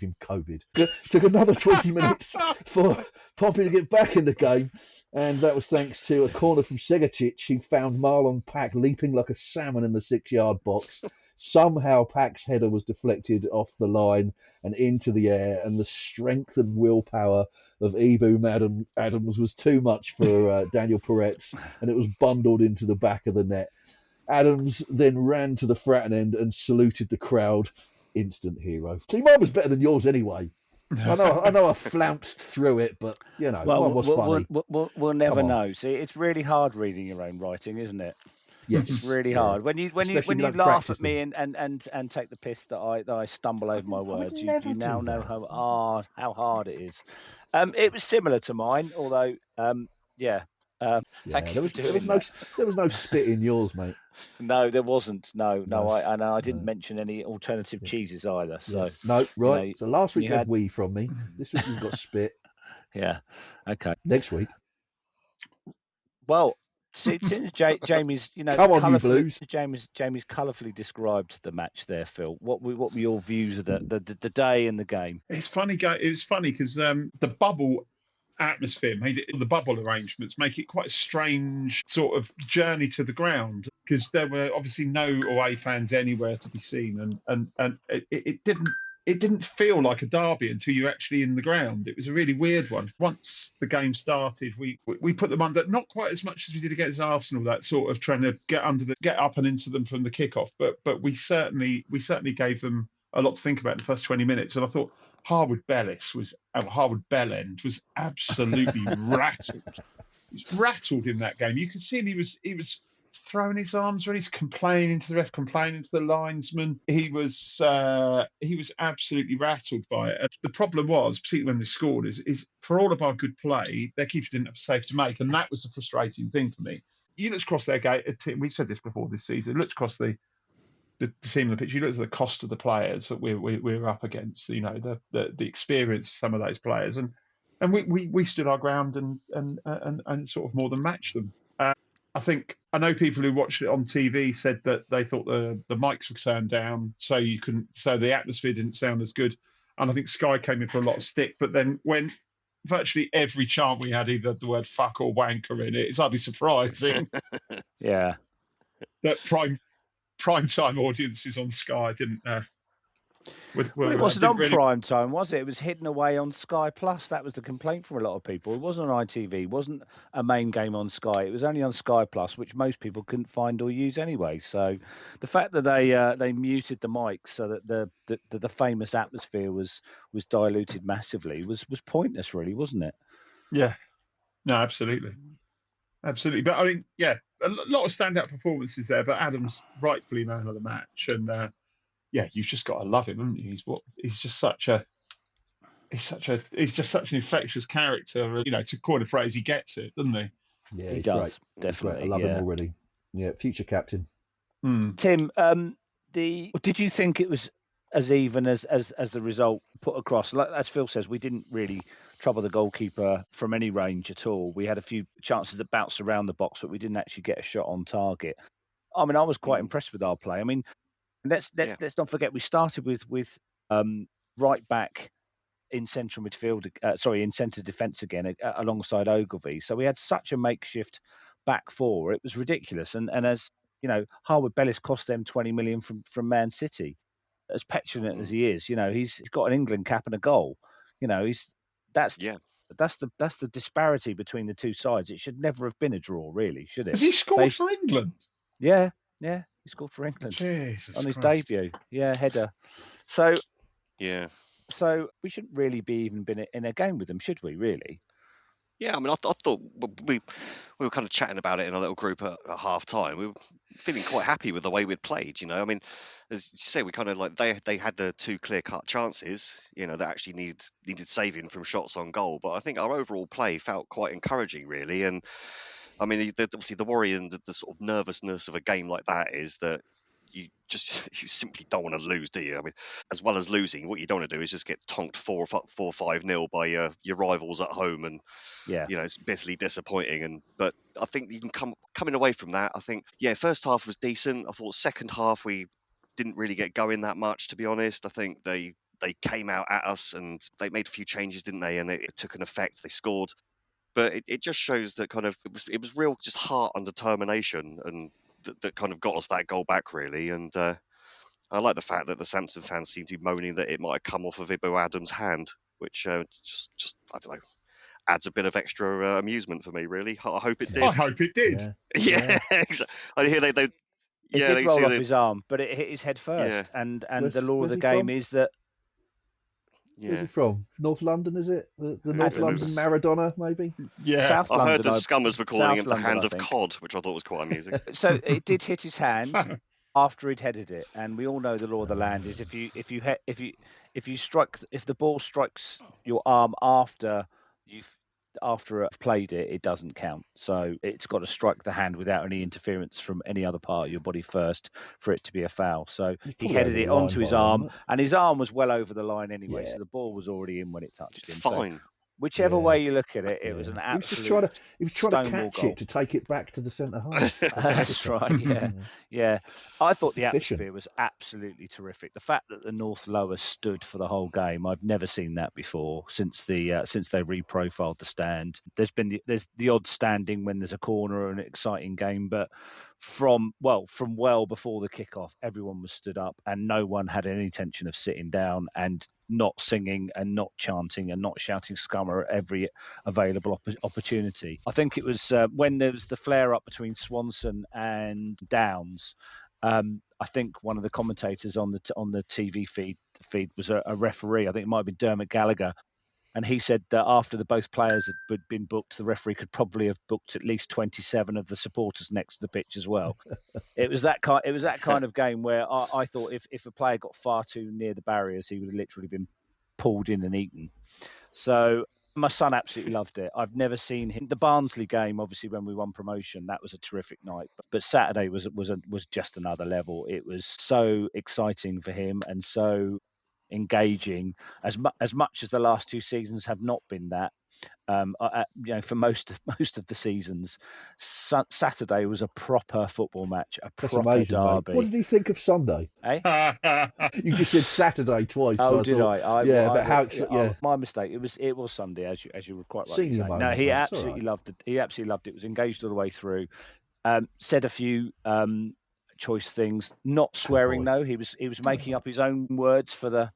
him COVID. It took another 20 minutes for Pompey to get back in the game, and that was thanks to a corner from Segatic, who found Marlon Pack leaping like a salmon in the 6-yard box. Somehow Pack's header was deflected off the line and into the air, and the strength and willpower of Ibu Adams was too much for Daniel Peretz, and it was bundled into the back of the net. Adams then ran to the Fratton end and saluted the crowd. Instant hero. See, mine was better than yours anyway. I know I flounced through it, but mine was funny. We'll never know. See, it's really hard reading your own writing, isn't it? Yes, it's really hard. When you laugh at me and take the piss that I stumble over my words, you now know how hard it is. It was similar to mine, although thank you for doing that. There was no spit in yours, mate. No, there wasn't. No. I didn't mention any alternative cheeses either. So no, right. So last week you had wee from me. This week you've got spit. Yeah. Okay. Next week. Well, since Jamie's, come on, you Blues. Jamie's colourfully described the match there, Phil. What were your views of the day and the game? It's funny. It was funny because the bubble atmosphere the bubble arrangements make it quite a strange sort of journey to the ground, because there were obviously no away fans anywhere to be seen, and it didn't feel like a derby until you're actually in the ground. It was a really weird one. Once the game started, we put them under, not quite as much as we did against Arsenal, that sort of trying to get up and into them from the kickoff, but we certainly gave them a lot to think about in the first 20 minutes. And I thought Harwood Bellend was absolutely rattled. He was rattled in that game. You could see him. He was throwing his arms around. He's complaining to the ref, complaining to the linesman. He was absolutely rattled by it. And the problem was, particularly when they scored, is for all of our good play, their keeper didn't have a save to make, and that was the frustrating thing for me. You look across their gate. We said this before this season. Look across the team on the pitch. You look at the cost of the players that we're up against. The experience of some of those players, and we stood our ground and sort of more than matched them. I know people who watched it on TV said that they thought the mics were turned down, so the atmosphere didn't sound as good. And I think Sky came in for a lot of stick. But then when virtually every chant we had either the word fuck or wanker in it, it's hardly surprising. Yeah. That prime time audiences on Sky didn't Well, it wasn't on prime time, was it? It was hidden away on Sky Plus. That was the complaint from a lot of people. It wasn't on ITV. It wasn't a main game on Sky. It was only on Sky Plus, which most people couldn't find or use anyway. So the fact that they muted the mics so that the famous atmosphere was diluted massively was pointless, really, wasn't it? Yeah. No, absolutely. Absolutely. But I mean, yeah, a lot of standout performances there, but Adams rightfully man of the match. And yeah, you've just got to love him, haven't you? He's just such an infectious character. You know, to coin a phrase, he gets it, doesn't he? Yeah, he does. Great. Definitely. I love him already. Yeah, future captain. Tim, did you think it was as even as the result put across? As Phil says, we didn't really trouble the goalkeeper from any range at all. We had a few chances that bounced around the box, but we didn't actually get a shot on target. I mean, I was quite impressed with our play. I mean, let's not forget we started with right back in central midfield, in centre defence again, alongside Ogilvie. So we had such a makeshift back four. It was ridiculous. And as you know, Harwood Bellis cost them 20 million from Man City. As petulant as he is, you know, he's got an England cap and a goal. You know, that's the disparity between the two sides. It should never have been a draw, really, should it? Has he scored for England? Yeah, he scored for England on his debut. Yeah, header. So we shouldn't really be even been in a game with them, should we? Really? Yeah, I mean, I thought we were kind of chatting about it in a little group at half time. We were feeling quite happy with the way we'd played. You know, I mean, as you say, we kind of like they had the two clear cut chances. You know, that actually needed saving from shots on goal. But I think our overall play felt quite encouraging, really. And I mean, obviously the worry and the sort of nervousness of a game like that is that you simply don't want to lose, do you? I mean, as well as losing, what you don't want to do is just get tonked 4-5-0 by your rivals at home, and you know, it's bitterly disappointing. But I think you can coming away from that. I think first half was decent. I thought second half we didn't really get going that much, to be honest. I think they came out at us and they made a few changes, didn't they? And it took an effect. They scored, but it just shows that kind of it was real just heart and determination, and that kind of got us that goal back, really. And I like the fact that the Sampson fans seem to be moaning that it might have come off of Ibo Adams' hand, which just I don't know, adds a bit of extra amusement for me, really. I hope it did. I hope it did. Yeah. Exactly. I hear they it did roll off his arm, but it hit his head first. And the law of the game is that. Where's he from? North London, is it? The North London Maradona, maybe? Yeah. South I heard London, that Scummers were calling it the hand of I think. cod, which I thought was quite amusing. So it did hit his hand after he'd headed it, and we all know the law of the land is if the ball strikes your arm after you've played it, it doesn't count. So it's got to strike the hand without any interference from any other part of your body first for it to be a foul. So he headed it onto his arm, and his arm was well over the line anyway. So the ball was already in when it touched him. It's fine. So whichever way you look at it, it was an absolute. He was trying to catch it to take it back to the centre half. That's right. Yeah. I thought the atmosphere was absolutely terrific. The fact that the North Lower stood for the whole game, I've never seen that before since they reprofiled the stand. There's the odd standing when there's a corner or an exciting game, but from well before the kickoff, everyone was stood up, and no one had any intention of sitting down and not singing and not chanting and not shouting Scummer at every available opportunity. I think it was when there was the flare-up between Swanson and Downs. I think one of the commentators on the TV feed was a referee. I think it might have been Dermot Gallagher. And he said that after both players had been booked, the referee could probably have booked at least 27 of the supporters next to the pitch as well. It was that kind of game where I thought if a player got far too near the barriers, he would have literally been pulled in and eaten. So my son absolutely loved it. I've never seen him. The Barnsley game, obviously, when we won promotion, that was a terrific night. But Saturday was just another level. It was so exciting for him and so engaging, as much as the last two seasons have not been that. For most of the seasons, Saturday was a proper football match, proper amazing, derby. Mate. What did he think of Sunday? You just said Saturday twice. Oh, so My mistake. It was Sunday, as you were quite right saying. No, he absolutely loved it. He absolutely loved it. Was engaged all the way through. Said a few choice things. Not swearing though. He was making up his own words for the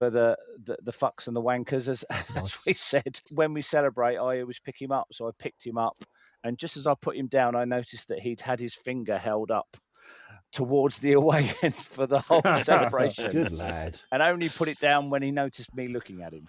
fucks and the wankers, as we said. When we celebrate, I always pick him up, so I picked him up, and just as I put him down, I noticed that he'd had his finger held up towards the away end for the whole celebration. Good lad. And only put it down when he noticed me looking at him.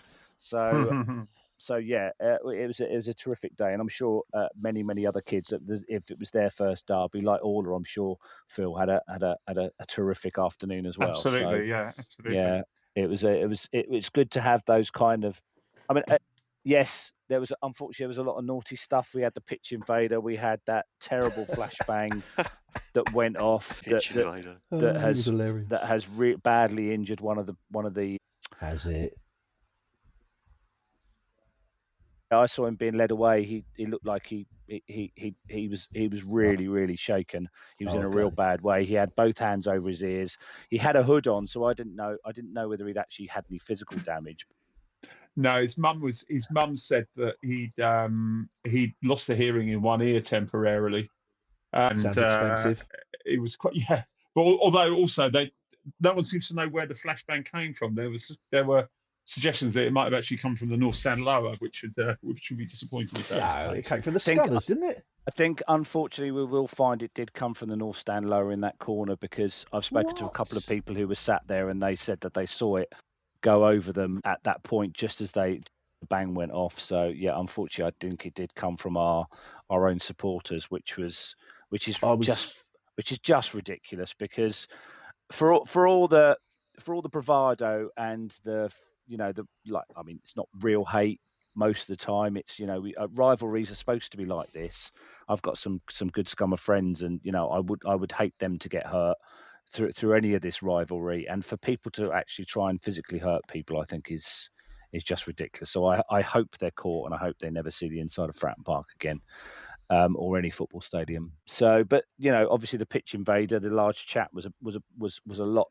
So yeah, it was a terrific day, and I'm sure many other kids, if it was their first derby, like Orla, I'm sure Phil had a terrific afternoon as well. Absolutely, absolutely. Yeah, it was good to have those kind of. I mean, yes, unfortunately there was a lot of naughty stuff. We had the pitch invader, we had that terrible flashbang that went off that has badly injured one of the. Has it? I saw him being led away. He looked like he was really shaken. He was in a real bad way. He had both hands over his ears. He had a hood on, so I didn't know whether he'd actually had any physical damage. No, his mum said that he'd lost the hearing in one ear temporarily, and sounds expensive. It was quite But although also no one seems to know where the flashbang came from. There were suggestions that it might have actually come from the North Stand lower, which would be disappointing. No, it came from the Scummers, didn't it? I think, unfortunately, we will find it did come from the North Stand lower in that corner, because I've spoken to a couple of people who were sat there, and they said that they saw it go over them at that point just as the bang went off. So yeah, unfortunately, I think it did come from our own supporters, which is just ridiculous, because for all the bravado and it's not real hate most of the time. It's rivalries are supposed to be like this. I've got some good Scummer friends, and I would hate them to get hurt through any of this rivalry, and for people to actually try and physically hurt people, I think is just ridiculous. So I hope they're caught, and I hope they never see the inside of Fratton Park again, or any football stadium. So, but obviously the pitch invader, the large chap, was a lot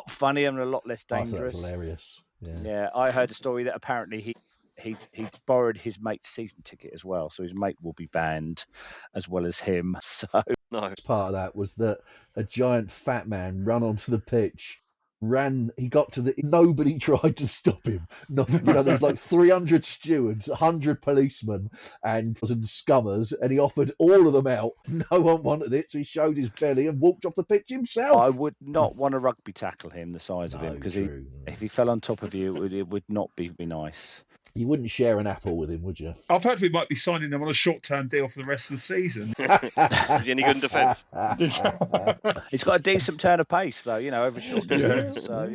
funnier and a lot less dangerous. That was hilarious. Yeah, I heard a story that apparently he borrowed his mate's season ticket as well, so his mate will be banned as well as him. So no, part of that was that a giant fat man ran onto the pitch. He got to nobody tried to stop him. There's like 300 stewards, 100 policemen, and Scummers, and he offered all of them out. No one wanted it, so he showed his belly and walked off the pitch himself. I would not want to rugby tackle him the size of him, because if he fell on top of you, it would not be nice. You wouldn't share an apple with him, would you? I've heard we might be signing him on a short-term deal for the rest of the season. Is he any good in defence? He's got a decent turn of pace, though, over short distance. So,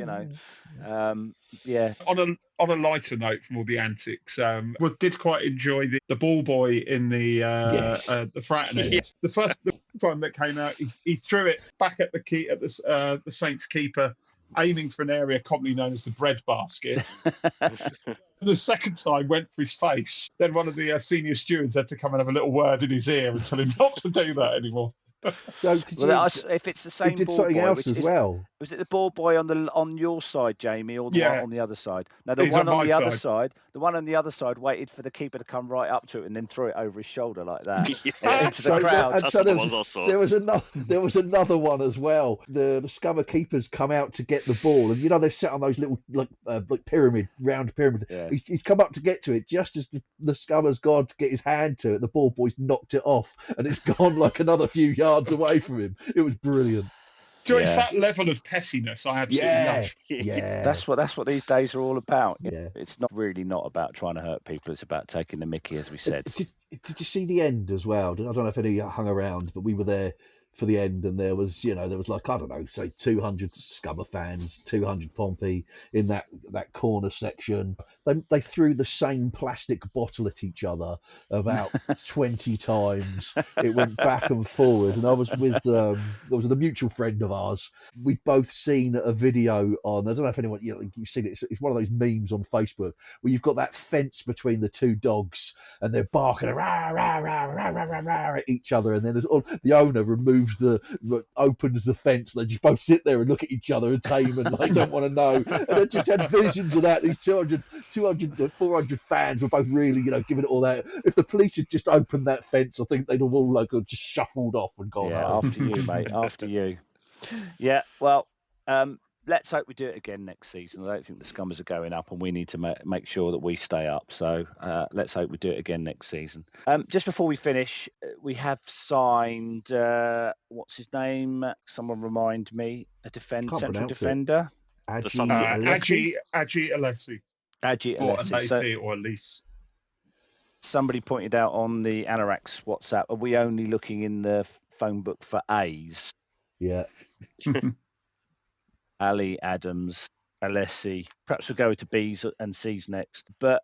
yeah. On a lighter note, from all the antics, we did quite enjoy the ball boy in the Fratton end. Yeah. The first time that came out, he threw it back at the Saints keeper, aiming for an area commonly known as the bread basket. The second time went for his face. Then one of the senior stewards had to come and have a little word in his ear and tell him not to do that anymore. So if it's the same did ball something boy, else as well. Was it the ball boy on your side, Jamie, or the one on the other side? No, the He's one on the my other side. side. The one on the other side waited for the keeper to come right up to it and then threw it over his shoulder like that into the crowd. That's the ones I saw. There was another one as well. The Scummer keepers come out to get the ball, and they're set on those little like round pyramid. Yeah. He's come up to get to it just as the Scummer's gone to get his hand to it. The ball boy's knocked it off, and it's gone like another few yards away from him. It was brilliant. It's that level of pettiness I absolutely love. Yeah, That's what these days are all about. Yeah. It's not about trying to hurt people. It's about taking the mickey, as we said. Did you see the end as well? I don't know if any hung around, but we were there for the end, and there was like, I don't know, say 200 Scummer fans, 200 Pompey in that corner section. They threw the same plastic bottle at each other about 20 times. It went back and forward, and I was with there was a mutual friend of ours. We'd both seen a video on, I don't know if anyone you've seen it. It's one of those memes on Facebook where you've got that fence between the two dogs, and they're barking rah, rah, rah, rah, rah, rah, rah, at each other, and then the owner opens the fence. They just both sit there and look at each other and tame and they don't want to know. And I just had visions of that. These 200 200, 400 fans were both really, giving it all that. If the police had just opened that fence, I think they'd have all just shuffled off and gone home. After you, mate. After you. Yeah. Well, let's hope we do it again next season. I don't think the Scummers are going up, and we need to make sure that we stay up. So let's hope we do it again next season. Just before we finish, we have signed, what's his name? Someone remind me. Central defender. Aji Alessi. Aji Alessi. Or Elise. Somebody pointed out on the Anorak's WhatsApp, are we only looking in the phone book for A's? Yeah. Ali, Adams, Alessi. Perhaps we'll go to B's and C's next. But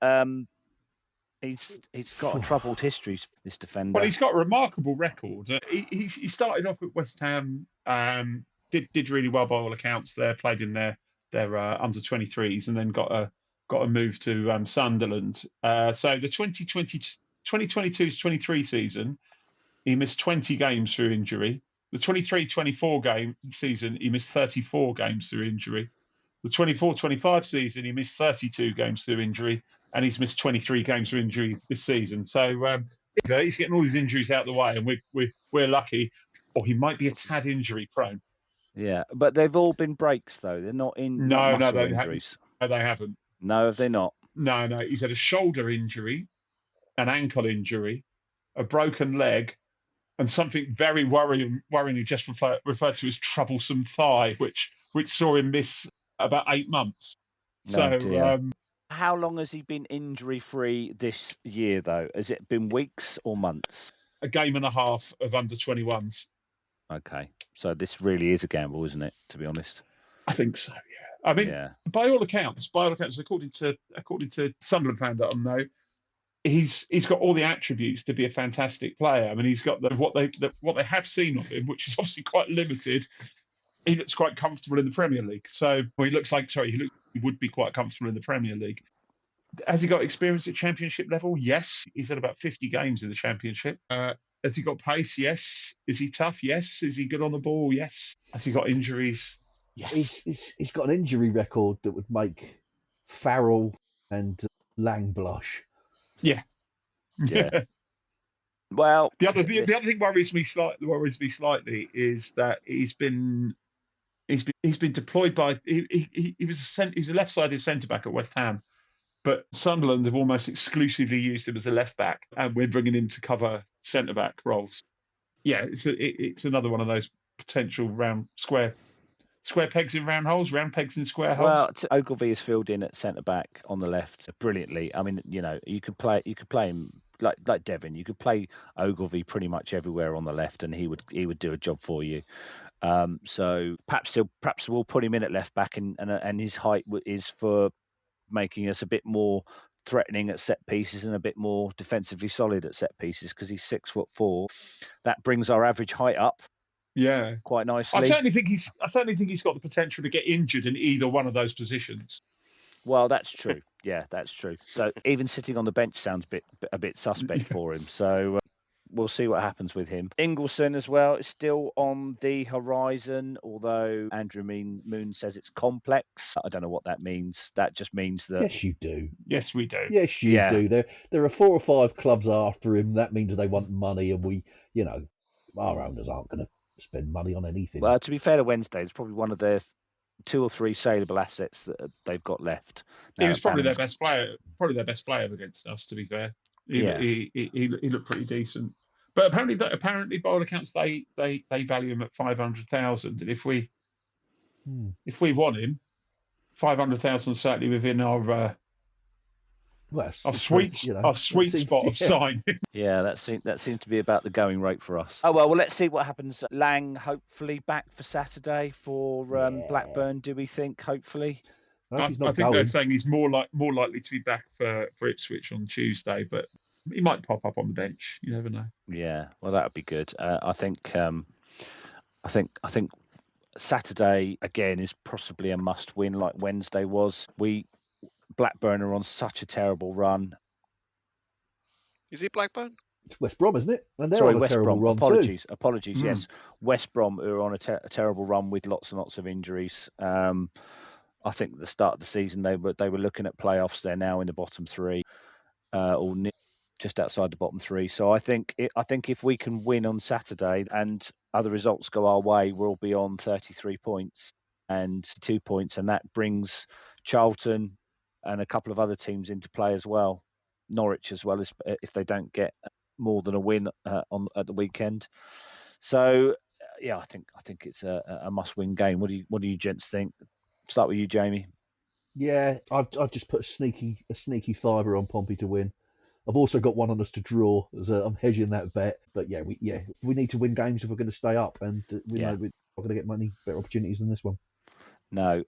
he's got a troubled history, this defender. Well, he's got a remarkable record. He started off at West Ham, did really well by all accounts there, played in their under-23s, and then got a move to Sunderland. So the 2022-23 season, he missed 20 games through injury. The 23-24 season, he missed 34 games through injury. The 24-25 season, he missed 32 games through injury, and he's missed 23 games through injury this season. So he's getting all these injuries out of the way, and we're lucky. Or he might be a tad injury prone. Yeah, but they've all been breaks though. They're not in muscle injuries. No, they haven't. No, have they not? No. He's had a shoulder injury, an ankle injury, a broken leg, and something very worryingly just referred to as troublesome thigh, which saw him miss about 8 months. How long has he been injury-free this year, though? Has it been weeks or months? A game and a half of under-21s. Okay, so this really is a gamble, isn't it? To be honest, I think so. Yeah, I mean, by all accounts, according to Sunderland fan.com, he's got all the attributes to be a fantastic player. I mean, he's got what they have seen of him, which is obviously quite limited. He looks quite comfortable in the Premier League. So he would be quite comfortable in the Premier League. Has he got experience at Championship level? Yes. He's had about 50 games in the Championship. Has he got pace? Yes. Is he tough? Yes. Is he good on the ball? Yes. Has he got injuries? Yes. He's got an injury record that would make Farrell and Lang blush. Yeah. Well, the other thing worries me slightly is that he's been deployed by he was a left-sided centre back at West Ham, but Sunderland have almost exclusively used him as a left back, and we're bringing him to cover centre back roles. Yeah, it's another one of those potential round square pegs in round holes, round pegs in square holes. Well, Ogilvy is filled in at centre back on the left brilliantly. I mean, you could play him like Devin. You could play Ogilvy pretty much everywhere on the left, and he would do a job for you. So perhaps we'll put him in at left back, and his height is for making us a bit more threatening at set pieces and a bit more defensively solid at set pieces, because he's 6'4". That brings our average height up. Yeah, quite nicely. I certainly think he's got the potential to get injured in either one of those positions. Well, that's true. Yeah, that's true. So even sitting on the bench sounds a bit suspect for him. So we'll see what happens with him. Ingleson as well is still on the horizon, although Andrew Moon says it's complex. I don't know what that means. That just means that... Yes, you do. Yes, we do. Yes, you do. There are 4 or 5 clubs after him. That means they want money, and our owners aren't going to spend money on anything. Well, to be fair to Wednesday, it's probably one of their 2 or 3 saleable assets that they've got left. He was probably their best player. Probably their best player against us. To be fair, he looked pretty decent. But apparently, by all accounts, they value him at 500,000. And if we want him, 500,000 certainly within our sweet spot of sign. Yeah, that seems to be about the going rate for us. Oh well, let's see what happens. Lang hopefully back for Saturday for Blackburn. Do we think? Hopefully, I think they're saying he's more likely to be back for Ipswich on Tuesday, but he might pop up on the bench. You never know. Yeah, well, that would be good. I think Saturday again is possibly a must-win, like Wednesday was. Blackburn are on such a terrible run. Is it Blackburn? It's West Brom, isn't it? And they're on a West terrible Brom. run Apologies. Yes, West Brom are on a terrible run with lots and lots of injuries. I think at the start of the season they were looking at playoffs. They're now in the bottom three, or just outside the bottom three. So I think if we can win on Saturday and other results go our way, we'll be on 33 points and 2 points, and that brings Charlton and a couple of other teams into play as well. Norwich as well, as if they don't get more than a win at the weekend. So yeah, I think it's a must-win game. What do you gents think? Start with you, Jamie. Yeah, I've just put a sneaky fiver on Pompey to win. I've also got one on us to draw, as I'm hedging that bet. But yeah, we need to win games if we're going to stay up, and we know we're not going to get many better opportunities than this one. No,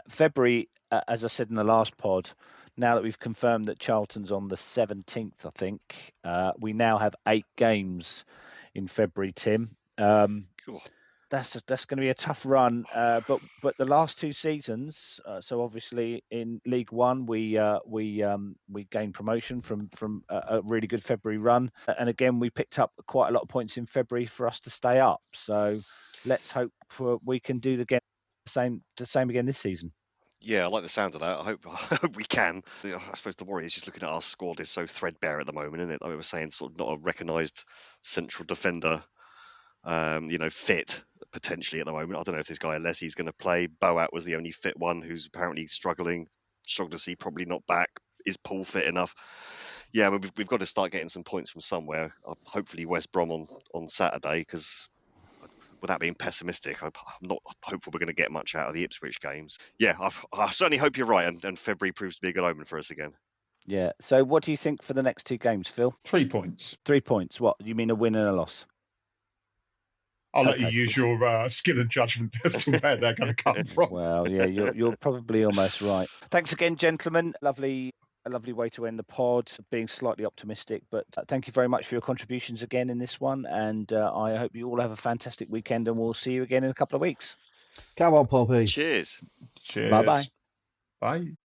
February, as I said in the last pod, now that we've confirmed that Charlton's on the 17th, I think we now have 8 games in February. Tim, that's going to be a tough run. But the last 2 seasons, so obviously in League One, we gained promotion from a really good February run, and again we picked up quite a lot of points in February for us to stay up. So let's hope we can do the same again this season. Yeah, I like the sound of that. I hope we can. I suppose the worry is just looking at our squad is so threadbare at the moment, isn't it? Like we were saying, sort of not a recognised central defender, fit potentially at the moment. I don't know if this guy Alessi's going to play. Boat was the only fit one who's apparently struggling. Shaughnessy probably not back. Is Paul fit enough? Yeah, we've got to start getting some points from somewhere. Hopefully West Brom on Saturday, because without being pessimistic, I'm not hopeful we're going to get much out of the Ipswich games. Yeah, I certainly hope you're right, and February proves to be a good omen for us again. Yeah. So what do you think for the next 2 games, Phil? 3 points. 3 points. What? You mean a win and a loss? I'll let you use your skill and judgment as to where they're going to come from. Well, yeah, you're probably almost right. Thanks again, gentlemen. A lovely way to end the pod, being slightly optimistic. But thank you very much for your contributions again in this one. And I hope you all have a fantastic weekend, and we'll see you again in a couple of weeks. Come on, Pompey. Cheers. Cheers. Bye-bye. Bye.